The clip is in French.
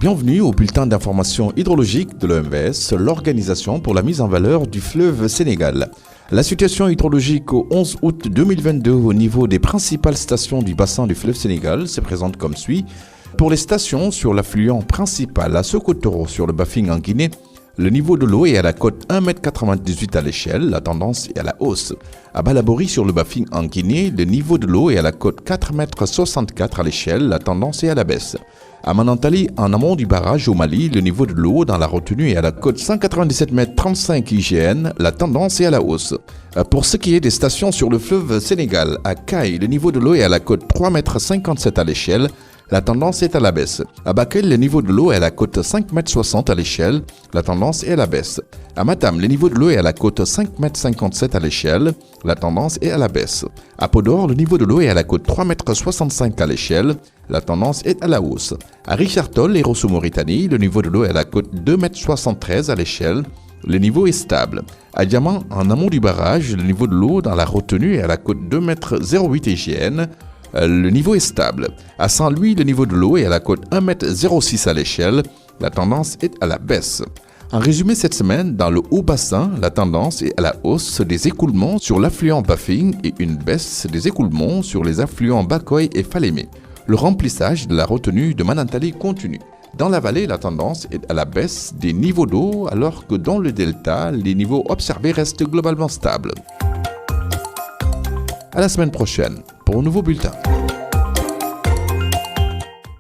Bienvenue au bulletin d'information hydrologique de l'OMVS, l'Organisation pour la mise en valeur du fleuve Sénégal. La situation hydrologique au 11 août 2022 au niveau des principales stations du bassin du fleuve Sénégal se présente comme suit. Pour les stations sur l'affluent principal à Sokotoro sur le Bafing en Guinée, le niveau de l'eau est à la cote 1,98 m à l'échelle, la tendance est à la hausse. À Balabori sur le Bafing en Guinée, le niveau de l'eau est à la cote 4,64 m à l'échelle, la tendance est à la baisse. À Manantali, en amont du barrage au Mali, le niveau de l'eau dans la retenue est à la cote 197,35 m IGN, la tendance est à la hausse. Pour ce qui est des stations sur le fleuve Sénégal, à Caille, le niveau de l'eau est à la cote 3,57 m à l'échelle, la tendance est à la baisse. À Bakel, le niveau de l'eau est à la cote 5,60 m à l'échelle, la tendance est à la baisse. À Matam, le niveau de l'eau est à la cote 5,57 m à l'échelle, la tendance est à la baisse. À Podor, le niveau de l'eau est à la cote 3,65 m à l'échelle, la tendance est à la hausse. À Richard Toll et Rosso-Mauritanie, le niveau de l'eau est à la cote 2,73 m à l'échelle, le niveau est stable. À Diamant, en amont du barrage, le niveau de l'eau dans la retenue est à la cote 2,08 m IGN, le niveau est stable. À Saint-Louis, le niveau de l'eau est à la cote 1,06 m à l'échelle, la tendance est à la baisse. En résumé, cette semaine, dans le haut bassin, la tendance est à la hausse des écoulements sur l'affluent Bafing et une baisse des écoulements sur les affluents Bakoy et Falémé. Le remplissage de la retenue de Manantali continue. Dans la vallée, la tendance est à la baisse des niveaux d'eau, alors que dans le delta, les niveaux observés restent globalement stables. À la semaine prochaine pour un nouveau bulletin.